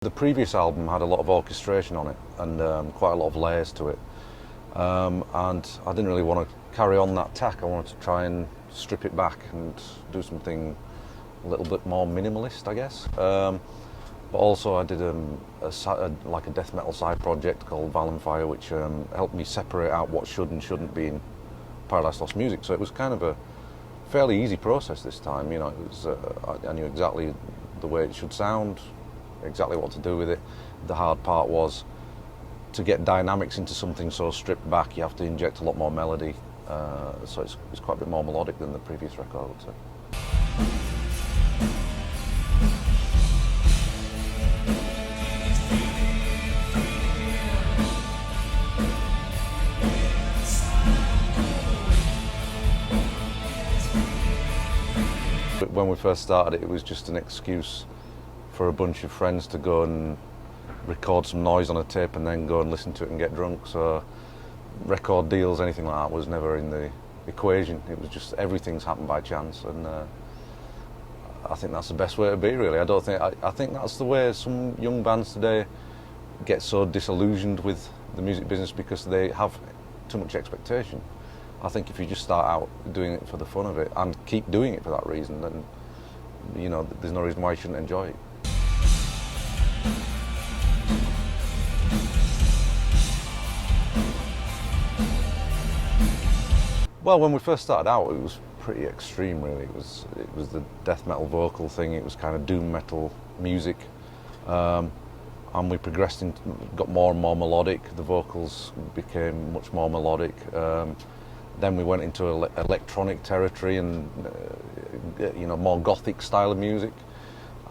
The previous album had a lot of orchestration on it and quite a lot of layers to it, and I didn't really want to carry on that tack. I wanted to try and strip it back and do something a little bit more minimalist, I guess. But also I did like a death metal side project called Valenfire, which helped me separate out what should and shouldn't be in Paradise Lost music. So it was kind of a fairly easy process this time. You know, it was I knew exactly the way it should sound, exactly what to do with it. The hard part was to get dynamics into something so stripped back. You have to inject a lot more melody, so it's quite a bit more melodic than the previous record, I would say. When we first started it was just an excuse for a bunch of friends to go and record some noise on a tape and then go and listen to it and get drunk. So record deals, anything like that was never in the equation. It was just everything's happened by chance, and I think that's the best way to be, really. I think that's the way some young bands today get so disillusioned with the music business, because they have too much expectation. I think if you just start out doing it for the fun of it and keep doing it for that reason, then you know there's no reason why you shouldn't enjoy it. Well, when we first started out, it was pretty extreme, really. It was the death metal vocal thing. It was kind of doom metal music, and we progressed and got more and more melodic. The vocals became much more melodic. Then we went into electronic territory and you know, more gothic style of music,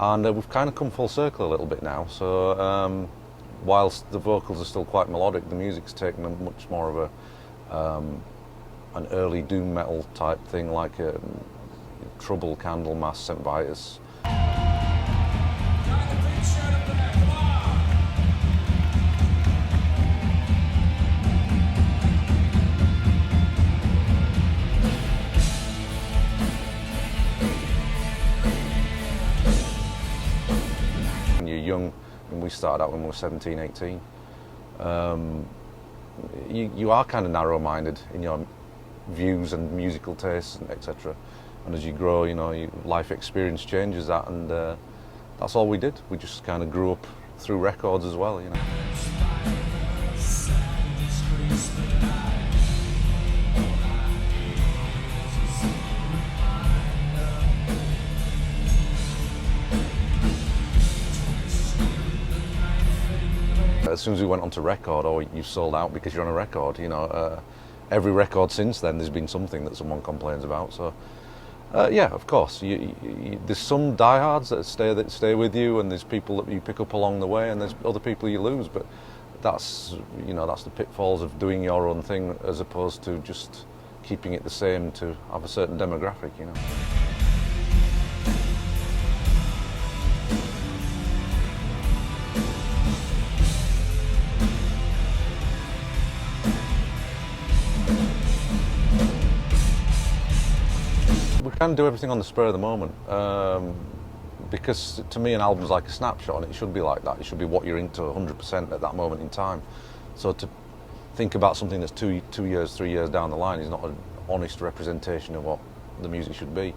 and we've kind of come full circle a little bit now. So whilst the vocals are still quite melodic, the music's taken a much more of an early doom metal type thing, like Trouble, Candlemass, St. Vitus. When you're young, and we started out when we were 17, 18, you are kind of narrow-minded in your views and musical tastes, and etc. And as you grow, you know, life experience changes that, and that's all we did. We just kind of grew up through records as well, you know. As soon as we went onto record, or you sold out because you're on a record, you know. Every record since then, there's been something that someone complains about. So, yeah, of course, there's some diehards that stay with you, and there's people that you pick up along the way, and there's other people you lose. But that's, you know, that's the pitfalls of doing your own thing as opposed to just keeping it the same to have a certain demographic, you know. We can do everything on the spur of the moment, because to me an album's like a snapshot, and it should be like that. It should be what you're into 100% at that moment in time. So to think about something that's 2 years, 3 years down the line is not an honest representation of what the music should be.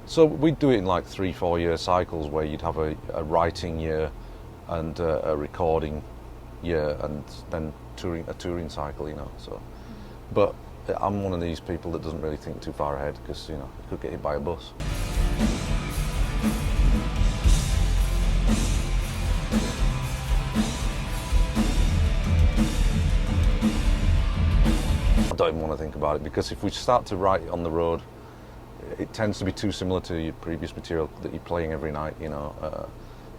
So we'd do it in like 3-4 year cycles, where you'd have a writing year and a recording year, and then a touring cycle, you know. So, but I'm one of these people that doesn't really think too far ahead, because, you know, you could get hit by a bus. I don't even want to think about it, because if we start to write it on the road, it tends to be too similar to your previous material that you're playing every night, you know.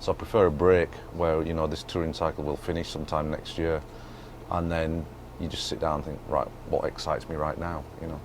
So I prefer a break where, you know, this touring cycle will finish sometime next year, and then you just sit down and think, right, what excites me right now, you know.